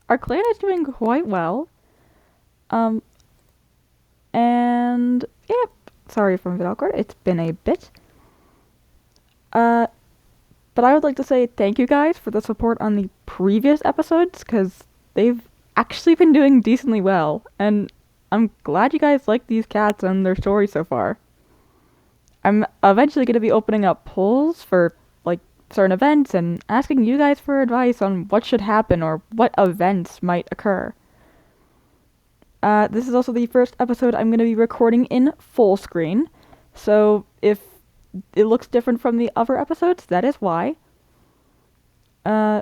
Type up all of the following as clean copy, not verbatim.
our clan is doing quite well. Um, and yeah, sorry for a bit awkward. It's been a bit. Uh, but I would like to say thank you guys for the support on the previous episodes because they've actually been doing decently well, and I'm glad you guys like these cats and their stories so far. I'm eventually going to be opening up polls for like certain events and asking you guys for advice on what should happen or what events might occur. This is also the first episode I'm going to be recording in full screen, so if it looks different from the other episodes, that is why. Uh,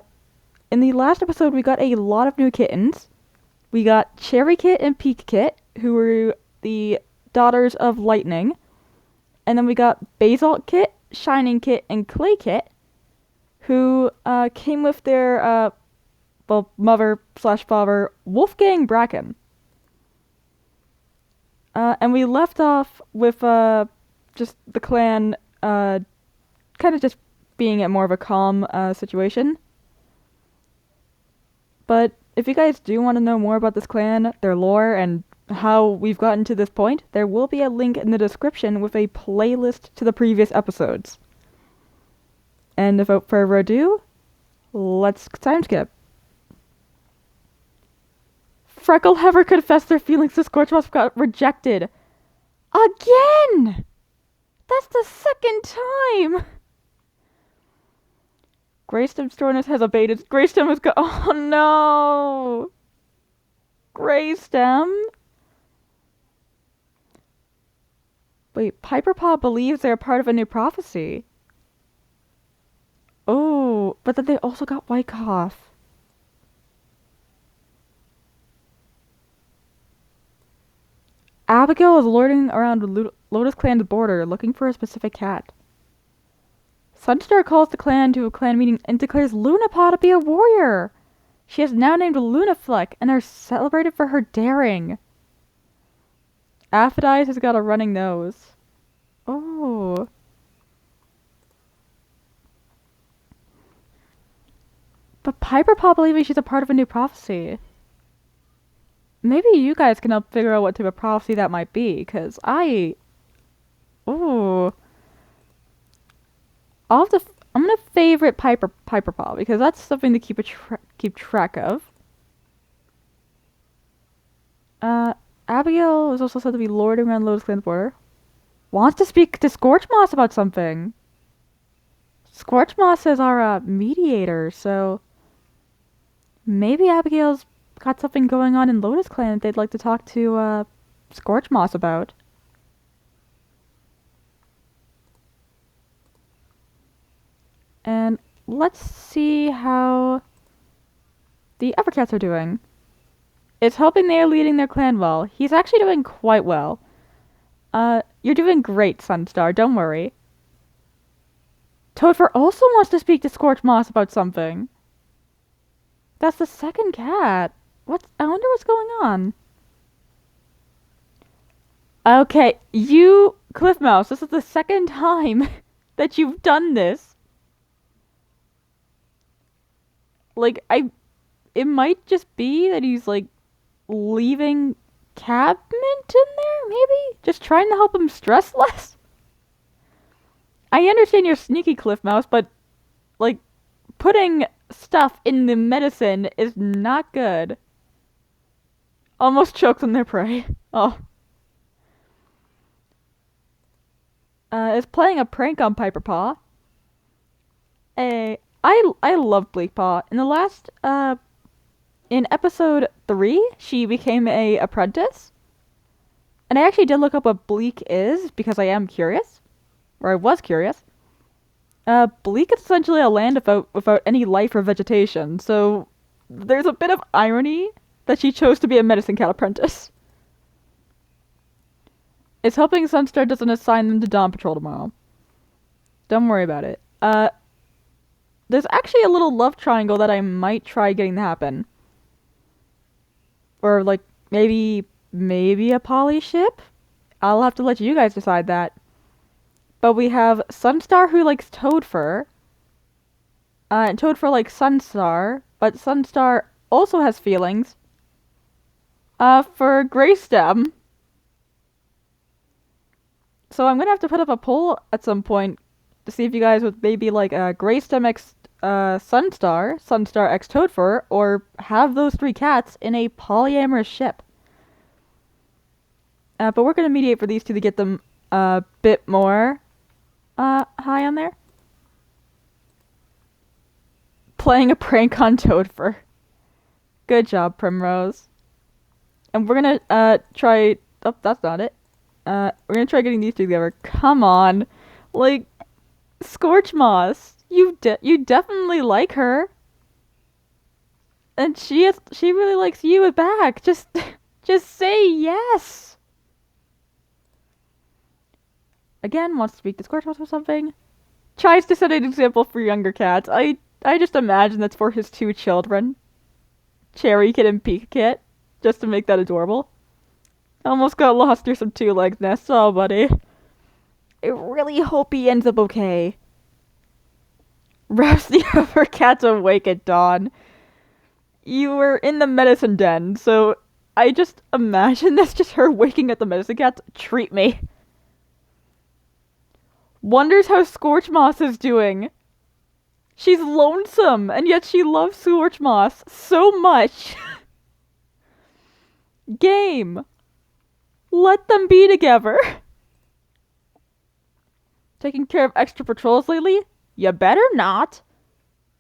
in the last episode, we got a lot of new kittens. We got Cherry Kit and Peak Kit, who were the daughters of Lightning. And then we got Basalt Kit, Shining Kit, and Clay Kit, who came with their, mother slash father, Wolfgang Bracken. And we left off with just the clan kind of just being at more of a calm situation. But if you guys do want to know more about this clan, their lore, and how we've gotten to this point, there will be a link in the description with a playlist to the previous episodes. And without further ado, let's time skip. Freckle Heather confessed their feelings to Scorchmoss got rejected. Again! That's the second time! Greystem's strongness has abated. Greystem has got. Oh no! Greystem? Wait, Piperpaw believes they're part of a new prophecy. Oh, but then they also got Wyckoff. Abigail is lording around Lotus Clan's border looking for a specific cat. Sunstar calls the clan to a clan meeting and declares Lunapod to be a warrior. She is now named Lunafleck and are celebrated for her daring. Aphrodite has got a running nose. Oh. But Piperpaw believing she's a part of a new prophecy. Maybe you guys can help figure out what type of prophecy that might be, because Ooh. I'm gonna favorite Piperpaw, because that's something to keep track of. Abigail is also said to be lording around Lotus Clan's border. Wants to speak to Scorchmoss about something. Scorchmoss is our mediator, so maybe Abigail's got something going on in Lotus Clan that they'd like to talk to Scorchmoss about. And let's see how the other cats are doing. It's hoping they are leading their clan well. He's actually doing quite well. You're doing great, Sunstar, don't worry. Toadfur also wants to speak to Scorchmoss about something. That's the second cat. I wonder what's going on. Okay, you, Cliff Mouse, this is the second time that you've done this. Like, it might just be that he's, like, leaving Cabment in there, maybe? Just trying to help him stress less? I understand you're sneaky, Cliff Mouse, but, like, putting stuff in the medicine is not good. Almost choked on their prey. Oh. Is playing a prank on Piperpaw. I love Bleakpaw. In the last, in episode 3, she became a apprentice. And I actually did look up what Bleak is, because I am curious. Or I was curious. Bleak is essentially a land without any life or vegetation, so there's a bit of irony that she chose to be a medicine cat apprentice. It's hoping Sunstar doesn't assign them to Dawn Patrol tomorrow. Don't worry about it. There's actually a little love triangle that I might try getting to happen. Or, like, maybe a poly ship? I'll have to let you guys decide that. But we have Sunstar who likes Toadfur. And Toadfur likes Sunstar. But Sunstar also has feelings. For Greystem. So I'm gonna have to put up a poll at some point to see if you guys would maybe like Greystem X Sunstar X Toadfur, or have those three cats in a polyamorous ship. But we're gonna mediate for these two to get them a bit more high on there. Playing a prank on Toadfur. Good job, Primrose. And we're gonna try. Oh, that's not it. We're gonna try getting these two together. Come on, like Scorch Moss. You definitely like her, and she really likes you back. Just say yes. Again, wants to speak to Scorch Moss or something. Tries to set an example for younger cats. I just imagine that's for his two children, Cherry Kit and Pika Kit, just to make that adorable. Almost got lost through some two-legged nests. Oh, buddy. I really hope he ends up okay. Wraps the other cats awake at dawn. You were in the medicine den, so I just imagine that's just her waking up the medicine cats. Treat me. Wonders how Scorch Moss is doing. She's lonesome, and yet she loves Scorch Moss so much. Game. Let them be together. Taking care of extra patrols lately? You better not.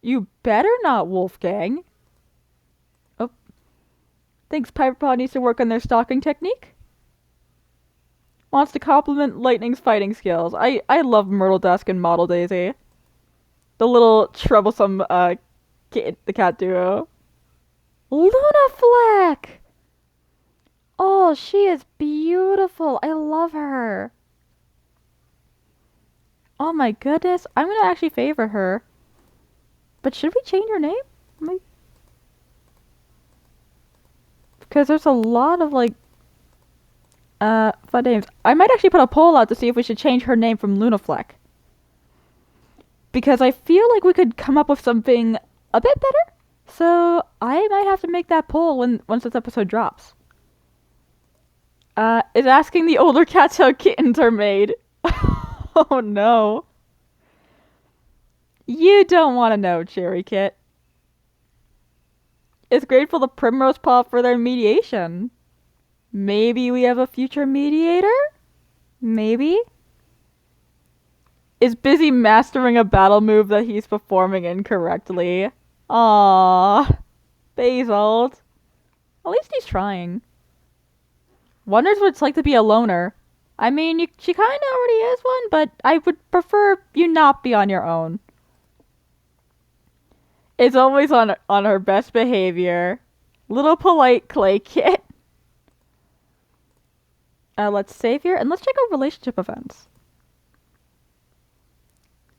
You better not, Wolfgang. Oh. Thinks Piper Pod needs to work on their stalking technique? Wants to compliment Lightning's fighting skills. I love Myrtle Dusk and Model Daisy. The little troublesome the cat duo. Luna Fleck! Oh, she is beautiful. I love her. Oh my goodness. I'm gonna actually favor her. But should we change her name? Because there's a lot of like fun names. I might actually put a poll out to see if we should change her name from Luna Fleck. Because I feel like we could come up with something a bit better. So I might have to make that poll once this episode drops. Is asking the older cats how kittens are made. Oh no. You don't want to know, Cherry Kit. Is grateful to Primrose Paw for their mediation. Maybe we have a future mediator? Maybe? Is busy mastering a battle move that he's performing incorrectly. Aww. Basil. At least he's trying. Wonders what it's like to be a loner. I mean, she kind of already is one, but I would prefer you not be on your own. Is always on her best behavior. Little polite clay kit. Let's save here, and let's check out relationship events.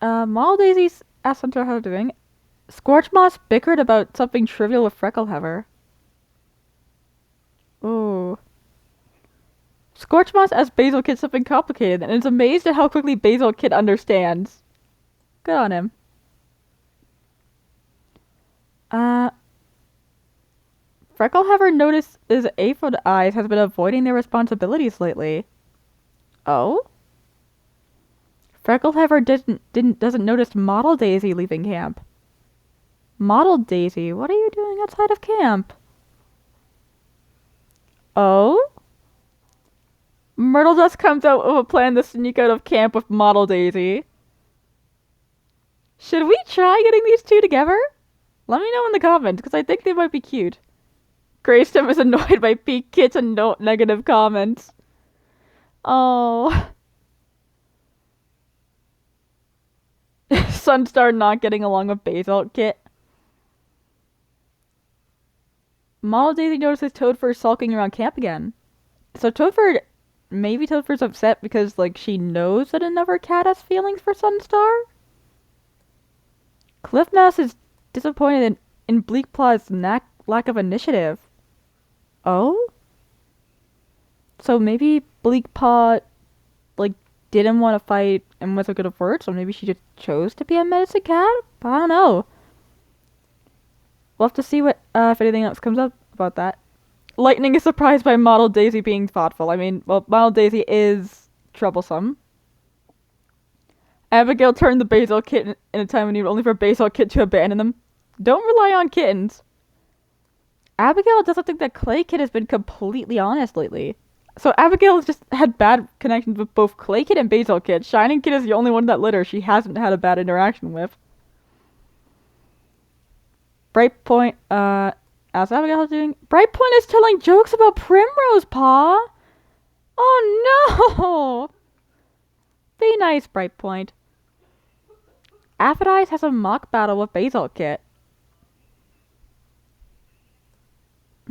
Model Daisy's asked Hunter how they're doing. Scorch Moss bickered about something trivial with Freckleheaver. Ooh. Scorch Moss asked Basil Kid something complicated, and is amazed at how quickly Basil Kid understands. Good on him. Freckleheaver notices Aphid Eyes has been avoiding their responsibilities lately. Oh? Freckleheaver doesn't notice Model Daisy leaving camp. Model Daisy, what are you doing outside of camp? Oh? Myrtle Dust comes out with a plan to sneak out of camp with Model Daisy. Should we try getting these two together? Let me know in the comments, because I think they might be cute. Greystem is annoyed by Peak Kit's and no negative comments. Oh. Sunstar not getting along with Basil Kit. Model Daisy notices Toadfur sulking around camp again. So maybe Toadfur's upset because, like, she knows that another cat has feelings for Sunstar? Cliff Mouse is disappointed in Bleak Paw's lack of initiative. Oh? So maybe Bleak Paw, like, didn't want to fight and wasn't good at work, so maybe she just chose to be a medicine cat? I don't know. We'll have to see what if anything else comes up about that. Lightning is surprised by Model Daisy being thoughtful. I mean, well, Model Daisy is troublesome. Abigail turned the Basil kitten in a time of need only for Basil Kit to abandon them. Don't rely on kittens. Abigail doesn't think that Clay Kid has been completely honest lately. So Abigail has just had bad connections with both Clay Kid and Basil Kid. Shining Kid is the only one that litter she hasn't had a bad interaction with. Brightpoint, as Abigail is doing, Brightpoint is telling jokes about Primrose Paw. Oh no! Be nice, Brightpoint. Aphrodite has a mock battle with Basil Kit.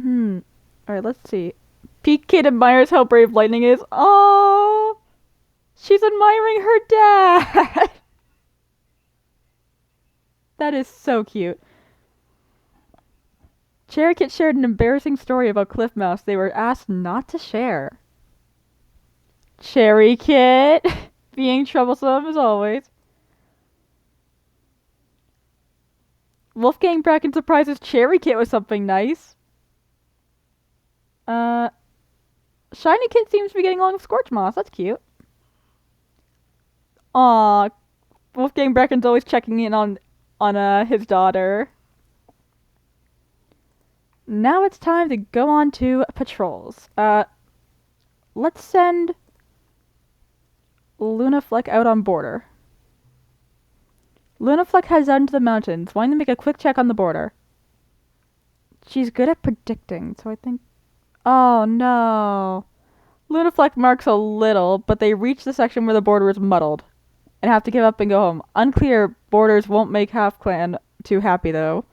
Alright, let's see. Peak Kid admires how brave Lightning is. Oh! She's admiring her dad! That is so cute. Cherry Kit shared an embarrassing story about Cliff Mouse they were asked not to share. Cherry Kit! Being troublesome as always. Wolfgang Bracken surprises Cherry Kit with something nice. Shiny Kit seems to be getting along with Scorch Moss. That's cute. Aw, Wolfgang Brecken's always checking in on his daughter. Now it's time to go on to patrols. Let's send Luna Fleck out on border. Luna Fleck heads out into the mountains, wanting to make a quick check on the border. She's good at predicting, so I think... Oh no. Luna Fleck marks a little, but they reach the section where the border is muddled and have to give up and go home. Unclear, borders won't make Half Clan too happy though.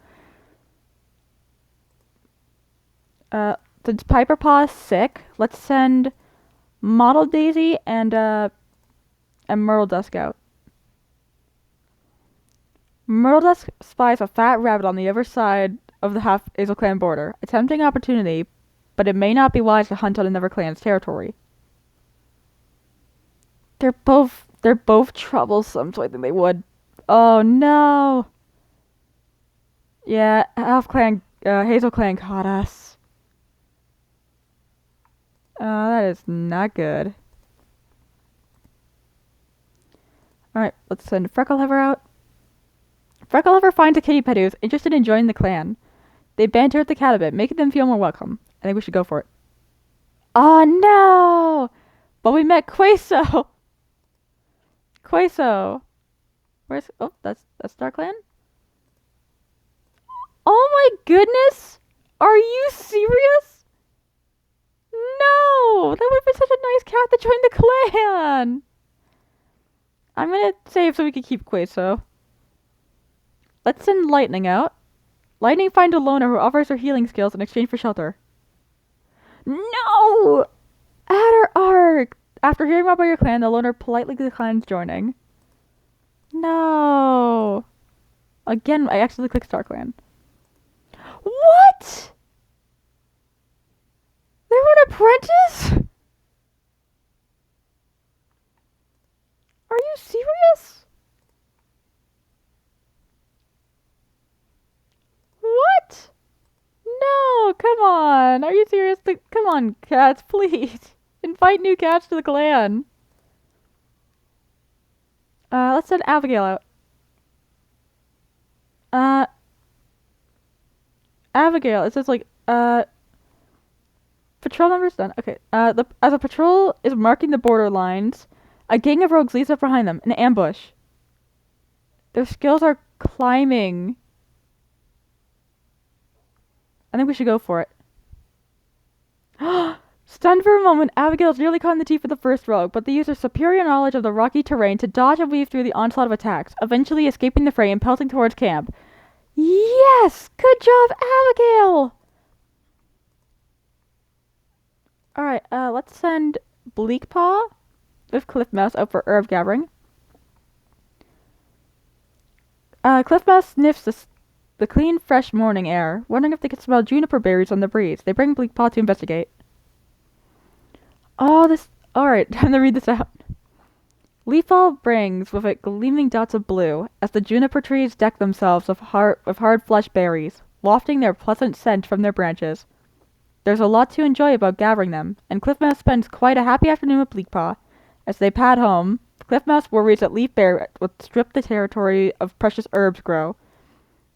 Since Piper Paw is sick, let's send Model Daisy and Myrtle Dusk out. Myrtle Dusk spies a fat rabbit on the other side of the MysticalClan border. A tempting opportunity, but it may not be wise to hunt on another clan's territory. They're both troublesome, so I think they would. Oh no! Yeah, Hazel Clan caught us. That is not good. Alright, let's send Freckleheaver out. Freckleheaver finds a kitty pet who's interested in joining the clan. They banter at the cat a bit, making them feel more welcome. I think we should go for it. Oh no! But we met Queso! Queso! Where's... Oh, that's Star Clan? Oh my goodness! Are you serious? No! That would have been such a nice cat to join the clan! I'm gonna save so we can keep Queso. Let's send Lightning out. Lightning finds a loner who offers her healing skills in exchange for shelter. No! Adder Arc! After hearing about your clan, the loner politely declines joining. No! Again, I accidentally clicked Star Clan. What? They were an apprentice? Are you serious? What? No, come on. Are you serious? Come on, cats, please. Invite new cats to the clan. Let's send Abigail out. Abigail, it says like, patrol number's done. Okay, as a patrol is marking the border lines, a gang of rogues leads up behind them, in an ambush. Their skills are climbing. I think we should go for it. Stunned for a moment, Abigail is nearly caught in the teeth of the first rogue, but they use their superior knowledge of the rocky terrain to dodge and weave through the onslaught of attacks, eventually escaping the fray and pelting towards camp. Yes! Good job, Abigail! Alright, let's send Bleakpaw with Cliff Mouse out for herb gathering. Cliff Mouse sniffs the clean, fresh morning air, wondering if they can smell juniper berries on the breeze. They bring Bleakpaw to investigate. Oh, alright, time to read this out. Leafall brings with it gleaming dots of blue, as the juniper trees deck themselves with hard flesh berries. wafting their pleasant scent from their branches. There's a lot to enjoy about gathering them, and Cliff Mouse spends quite a happy afternoon with Bleakpaw. As they pad home, Cliff Mouse worries that Leaf Bear would strip the territory of precious herbs grow.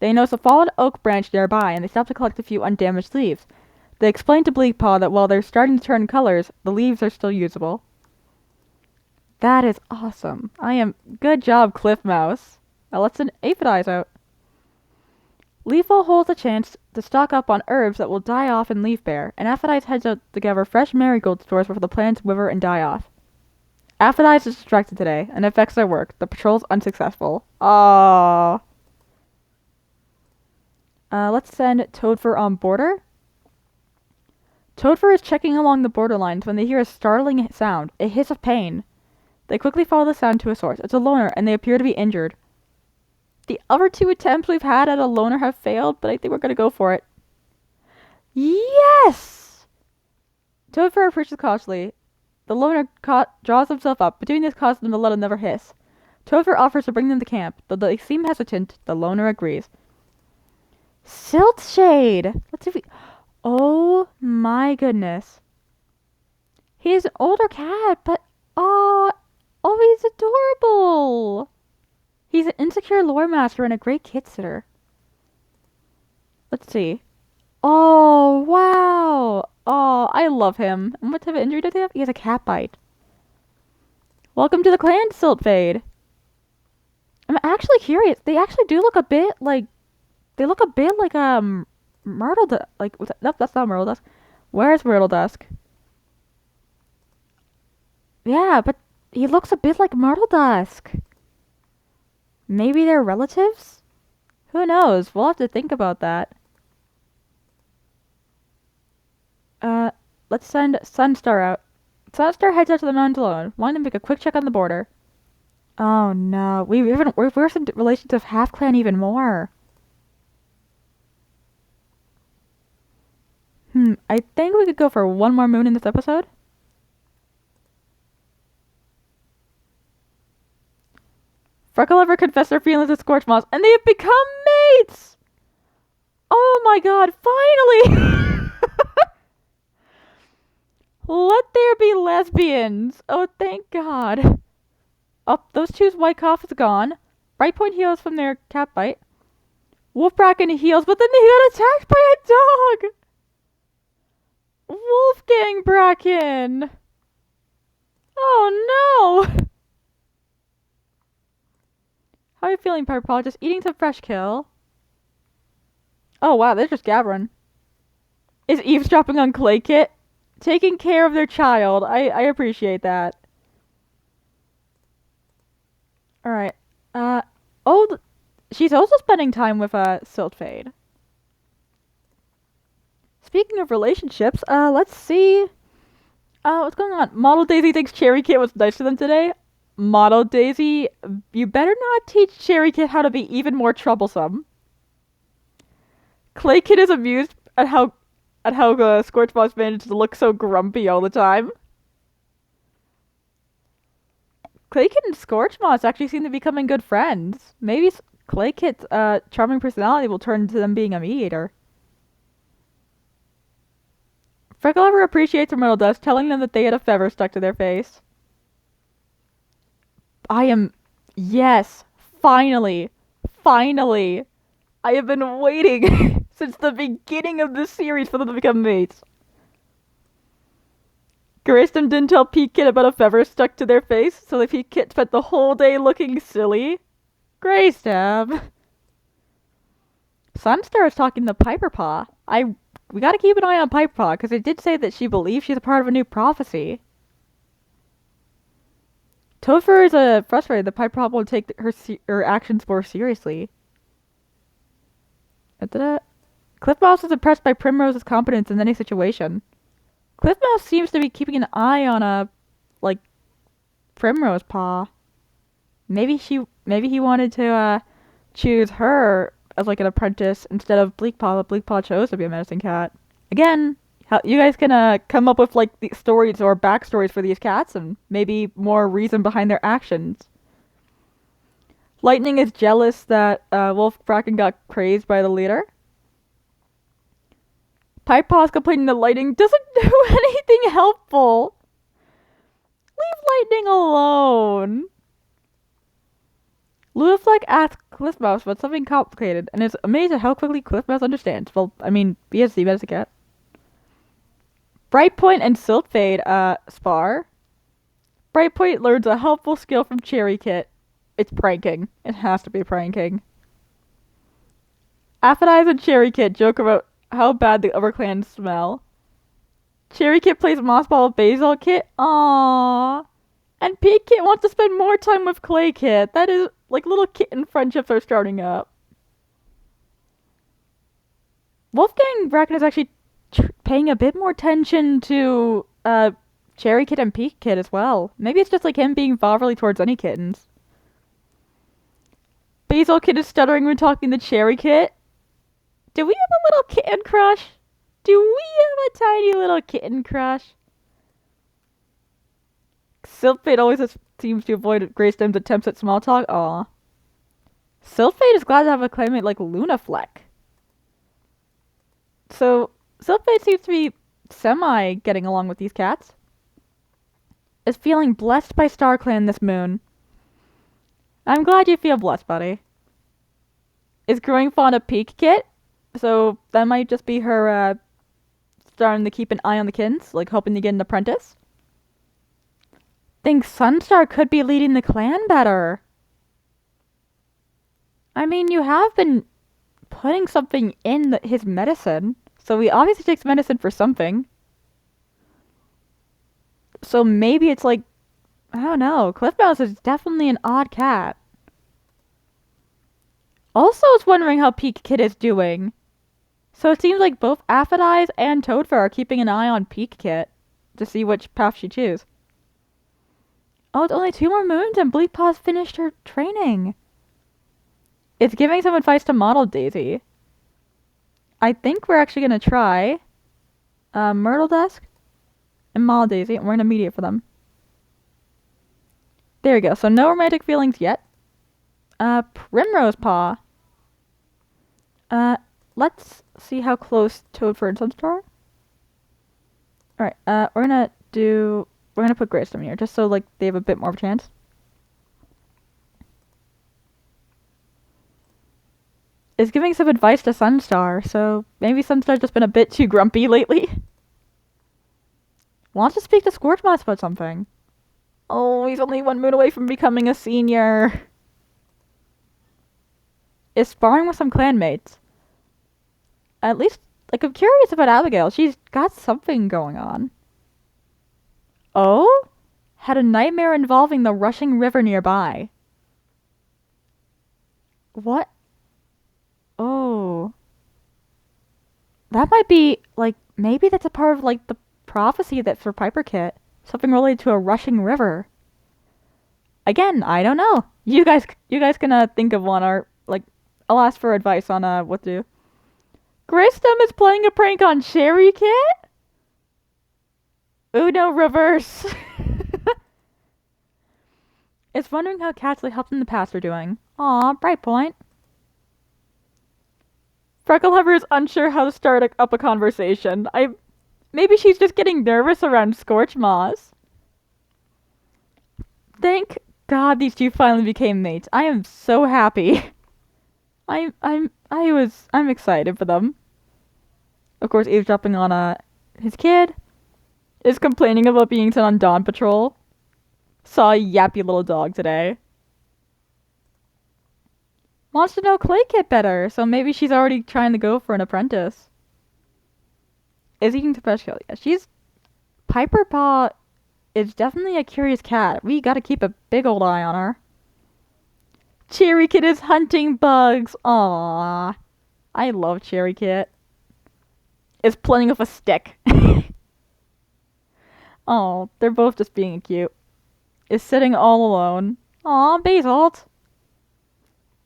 They notice a fallen oak branch nearby, and they stop to collect a few undamaged leaves. They explain to Bleakpaw that while they're starting to turn colors, the leaves are still usable. That is awesome. Good job, Cliff Mouse. Now let's send Aphidize out. Leafo holds a chance to stock up on herbs that will die off in Leaf Bear, and Aphidize heads out to gather fresh marigold stores before the plants wither and die off. Aphidize is distracted today, and it affects their work. The patrol's unsuccessful. Aww. Let's send Toadfur on border. Toadfur is checking along the borderlines when they hear a startling sound, a hiss of pain. They quickly follow the sound to a source. It's a loner, and they appear to be injured. The other 2 attempts we've had at a loner have failed, but I think we're going to go for it. Yes! Toadfur approaches cautiously. The loner draws himself up, but doing this causes them to let another hiss. Toadfur offers to bring them to camp. Though they seem hesitant, the loner agrees. Siltshade! Let's see if we... Oh my goodness. He's an older cat, but... Oh, he's adorable! He's an insecure lore master and a great kid sitter. Let's see. Oh, wow! Oh, I love him. And what type of injury does he have? He has a cat bite. Welcome to the clan, Siltfade. I'm actually curious. They actually do look a bit like... They look a bit like, Myrtle Dusk. Like, nope, that's not Myrtle Dusk. Where's Myrtle Dusk? Yeah, but he looks a bit like Myrtle Dusk. Maybe they're relatives? Who knows? We'll have to think about that. Let's send Sunstar out. Sunstar heads out to the mountains alone, wanting to make a quick check on the border. Oh no, we've worsened relations with Half Clan even more. I think we could go for one more moon in this episode. Freckleover confess their feelings to Scorchmoss, and they have become mates! Oh my god, finally! Let there be lesbians! Oh, thank god. Oh, those 2's white cough is gone. Bright Point heals from their cat bite. Wolfbracken heals, but then they got attacked by a dog! Wolfgang Bracken! Oh no! How are you feeling, Piperpaw? Just eating some fresh kill. Oh wow, they're just gabbering. Is eavesdropping on Clay Kit? Taking care of their child. I appreciate that. Alright. She's also spending time with, Siltfade. Speaking of relationships, let's see. What's going on? Model Daisy thinks Cherry Kit was nice to them today. Model Daisy, you better not teach Cherry Kit how to be even more troublesome. Clay Kit is amused at how Scorchmoss managed to look so grumpy all the time. Clay Kit and Scorchmoss actually seem to be becoming good friends. Maybe Clay Kit's charming personality will turn into them being a mediator. Freckleover appreciates her Myrtle Dust, telling them that they had a feather stuck to their face. Yes, finally. Finally. I have been waiting since the beginning of this series for them to become mates. Greystem didn't tell Pete Kit about a feather stuck to their face, so the Pete Kit spent the whole day looking silly. Greystem. Sunstar is talking to Piperpaw. We gotta keep an eye on Piperpaw, because it did say that she believes she's a part of a new prophecy. Topher is frustrated that Piperpaw will take her actions more seriously. Cliff Mouse is impressed by Primrose's competence in any situation. Cliff Mouse seems to be keeping an eye on Primrose Paw. Maybe he wanted to choose her as like an apprentice instead of Bleakpaw, but Bleakpaw chose to be a medicine cat. Again, you guys can come up with like the stories or backstories for these cats and maybe more reason behind their actions. Lightning is jealous that Wolf Bracken got crazed by the leader. Pipe Paw's complaining the lighting doesn't do anything helpful. Leave lightning alone. Ludafleck asks Cliff Mouse about something complicated, and is amazed at how quickly Cliff Mouse understands. Well, I mean, BSC as a cat. Brightpoint and Siltfade, spar. Brightpoint learns a helpful skill from Cherry Kit. It's pranking. It has to be pranking. Aphidize and Cherry Kit joke about how bad the other clans smell. Cherry Kit plays Mossball with Basil Kit. Aww. And Pete Kit wants to spend more time with Clay Kit. That is, like, little kitten friendships are starting up. Wolfgang Bracken is actually paying a bit more attention to, Cherry Kit and Pete Kit as well. Maybe it's just like him being fatherly towards any kittens. Basil Kit is stuttering when talking to Cherry Kit. Do we have a little kitten crush? Do we have a tiny little kitten crush? Siltfade always seems to avoid Greystem's attempts at small talk. Aw. Siltfade is glad to have a claimant like Lunafleck. So, Siltfade seems to be semi-getting along with these cats. Is feeling blessed by StarClan this moon. I'm glad you feel blessed, buddy. Is growing fond of Peak Kit. So, that might just be her, starting to keep an eye on the kittens, like hoping to get an apprentice. Think Sunstar could be leading the clan better. I mean, you have been putting something in his medicine, so he obviously takes medicine for something. So maybe it's like, I don't know, Cliff Mouse is definitely an odd cat. Also was wondering how Peak Kit is doing. So it seems like both Aphidize and Toadfur are keeping an eye on Peak Kit to see which path she chooses. Oh, it's only 2 more moons and Bleak Paw's finished her training. It's giving some advice to Model Daisy. I think we're actually going to try Myrtle Desk and Model Daisy, and we're going to mediate for them. There we go. So no romantic feelings yet. Primrose Paw. Let's see how close Toadfur and Sunstar are. Alright, we're gonna put Greystone here, just so, like, they have a bit more of a chance. Is giving some advice to Sunstar, so maybe Sunstar's just been a bit too grumpy lately. Wants to speak to Scorchmoth about something. Oh, he's only 1 moon away from becoming a senior. Is sparring with some clanmates. At least, like, I'm curious about Abigail. She's got something going on. Oh? Had a nightmare involving the rushing river nearby. What? Oh. That might be, like, maybe that's a part of, like, the prophecy that's for Piper Kit. Something related to a rushing river. Again, I don't know. You guys can think of one, or, like, I'll ask for advice on, what to do. Greystem is playing a prank on Cherry Kit? Uno reverse. Is wondering how cats that helped in the past are doing. Aw, Brightpoint. Frecklehover is unsure how to start up a conversation. Maybe she's just getting nervous around Scorchmoss. Thank God these two finally became mates. I am so happy. I'm excited for them. Of course, eavesdropping on his kid. Is complaining about being sent on Dawn Patrol. Saw a yappy little dog today. Wants to know Clay Kit better, so maybe she's already trying to go for an apprentice. Is eating special. Yeah, Piper Paw is definitely a curious cat. We gotta keep a big old eye on her. Cherry Kit is hunting bugs. Aww. I love Cherry Kit. Is playing with a stick. Oh, they're both just being cute. Is sitting all alone. Aw, Basalt.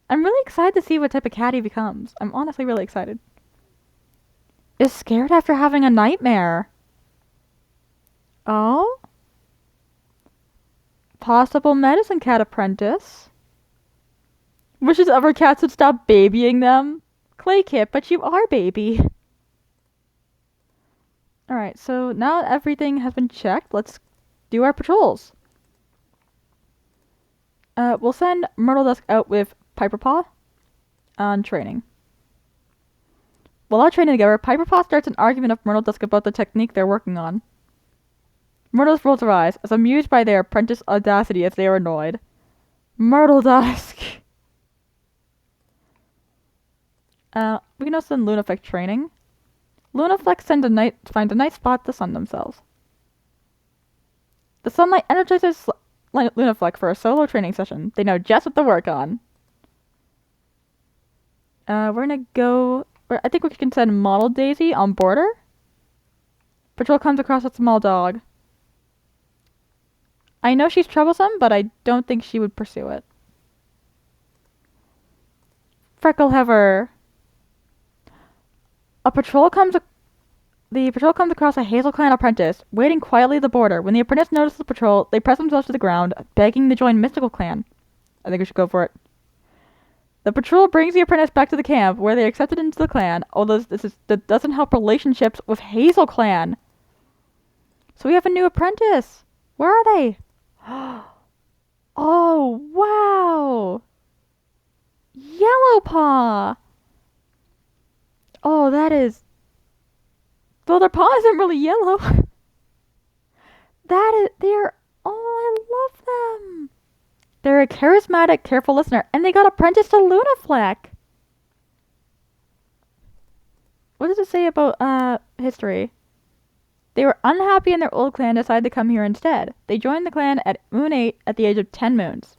I'm really excited to see what type of cat he becomes. I'm honestly really excited. Is scared after having a nightmare. Oh? Possible medicine cat apprentice. Wishes other cats would stop babying them. Clay Kit, but you are baby. Alright, so now everything has been checked, let's do our patrols. We'll send Myrtle Dusk out with Piper Paw on training. While out training together, Piper Paw starts an argument with Myrtle Dusk about the technique they're working on. Myrtle rolls her eyes, as amused by their apprentice audacity as they are annoyed. Myrtle Dusk! We can also send Lunaflex training. Lunaflex finds a nice spot to sun themselves. The sunlight energizes Lunaflex for a solo training session. They know just what to work on. We're gonna go... I think we can send Model Daisy on boarder. Patrol comes across a small dog. I know she's troublesome, but I don't think she would pursue it. Freckleheaver. The patrol comes across a Hazel Clan apprentice, waiting quietly at the border. When the apprentice notices the patrol, they press themselves to the ground, begging to join MysticalClan. I think we should go for it. The patrol brings the apprentice back to the camp, where they are accepted into the clan, although that doesn't help relationships with Hazel Clan. So we have a new apprentice. Where are they? Oh, wow! Yellowpaw! Oh, that is... Well, their paw isn't really yellow. They're... Oh, I love them! They're a charismatic, careful listener, and they got apprenticed to Lunafleck! What does it say about, history? They were unhappy in their old clan and decided to come here instead. They joined the clan at Moon 8 at the age of 10 moons.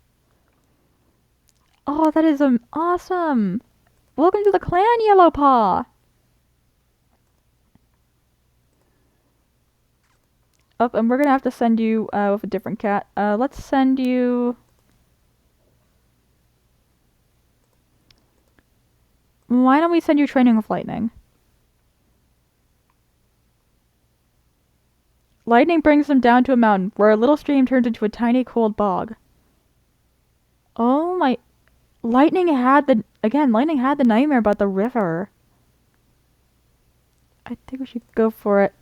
Oh, that is awesome! Welcome to the clan, Yellowpaw! Oh, and we're gonna have to send you, with a different cat. Let's send you... Why don't we send you training with Lightning? Lightning brings them down to a mountain, where a little stream turns into a tiny cold bog. Oh my... Lightning had the nightmare about the river. I think we should go for it.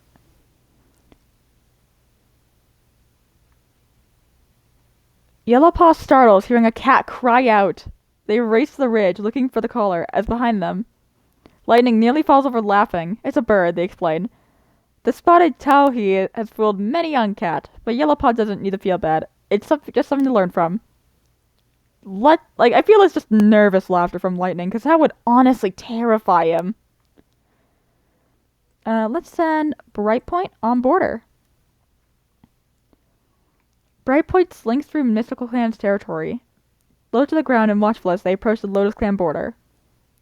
Yellowpaw startles, hearing a cat cry out. They race to the ridge, looking for the caller, as behind them. Lightning nearly falls over laughing. It's a bird, they explain. The spotted towhee has fooled many young cat, but Yellowpaw doesn't need to feel bad. It's just something to learn from. I feel it's just nervous laughter from Lightning, because that would honestly terrify him. Let's send Brightpoint on border. Brightpoint slinks through MysticalClan's territory. Low to the ground and watchful as they approach the Lotus Clan border.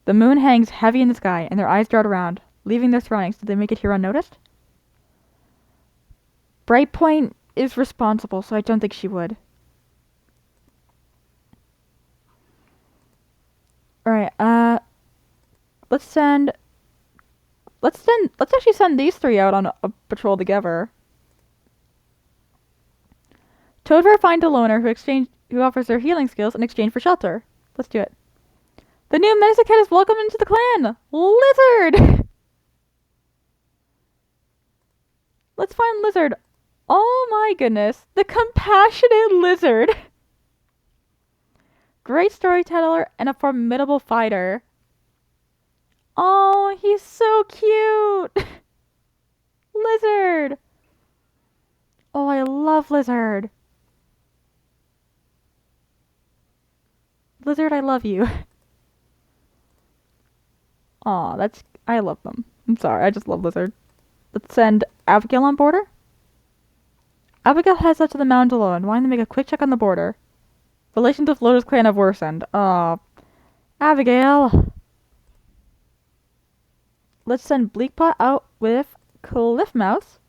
The moon hangs heavy in the sky, and their eyes dart around, leaving their surroundings. Did they make it here unnoticed? Brightpoint is responsible, so I don't think she would. Alright, let's actually send these three out on a patrol together. Toadver finds a loner who offers their healing skills in exchange for shelter. Let's do it. The new medicine cat is welcome into the clan! Lizard! Let's find Lizard. Oh my goodness. The compassionate lizard. Great storyteller and a formidable fighter. Oh, he's so cute. Lizard. Oh, I love Lizard. Lizard, I love you. Aw, I love them. I'm sorry, I just love Lizard. Let's send Abigail on border. Abigail heads up to the mountains alone, wanting to make a quick check on the border. Relations with Lotus Clan have worsened. Aw. Abigail! Let's send Bleakpot out with Cliffmouse.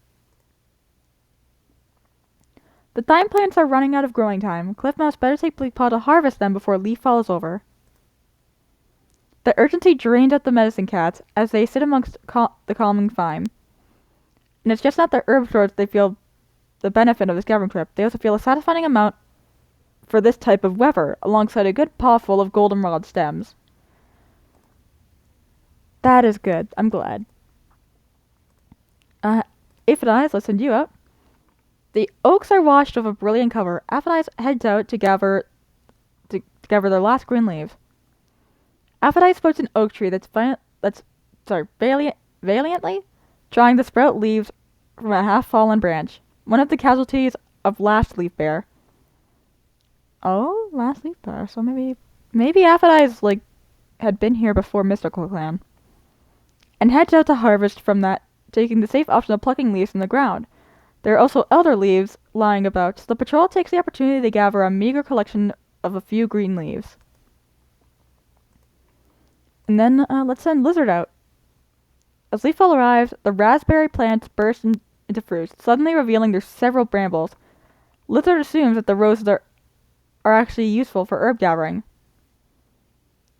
The thyme plants are running out of growing time. Cliffmouse better take Bleakpot to harvest them before leaf falls over. The urgency drains out the medicine cats as they sit amongst the calming thyme. And it's just not the herb stores they feel the benefit of this gathering trip. They also feel a satisfying amount for this type of weather, alongside a good paw full of goldenrod stems. That is good. I'm glad. Aphidize, let's send you out. The oaks are washed with a brilliant cover. Aphidize heads out to gather their last green leaves. Aphidize spots an oak tree valiantly trying to sprout leaves from a half-fallen branch. One of the casualties of last leaf bear. Oh, last leaf bear. So maybe Aphidize had been here before MysticalClan. And heads out to harvest from that, taking the safe option of plucking leaves from the ground. There are also elder leaves lying about, so the patrol takes the opportunity to gather a meager collection of a few green leaves. And then let's send Lizard out. As Leafall arrives, the raspberry plants burst into fruit, suddenly revealing their several brambles. Lizard assumes that the roses are actually useful for herb gathering.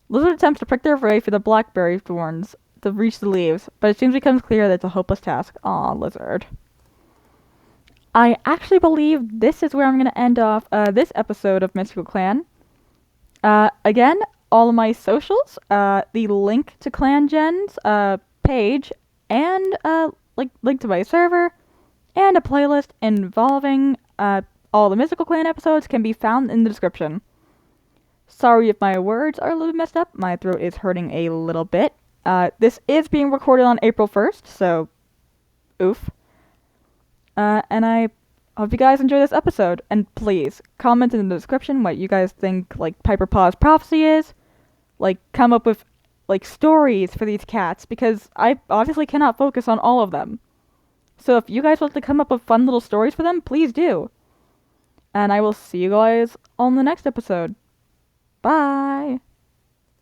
Lizard attempts to prick their way through the blackberry thorns to reach the leaves, but it soon becomes clear that it's a hopeless task. Aw, Lizard. I actually believe this is where I'm going to end off this episode of MysticalClan. Again, all of my socials, the link to Clangen's page, and link to my server, and a playlist involving all the MysticalClan episodes can be found in the description. Sorry if my words are a little messed up. My throat is hurting a little bit. This is being recorded on April 1st, so oof. And I hope you guys enjoy this episode. And please, comment in the description what you guys think, Piper Paw's Prophecy is. Come up with, stories for these cats, because I obviously cannot focus on all of them. So if you guys want to come up with fun little stories for them, please do. And I will see you guys on the next episode. Bye!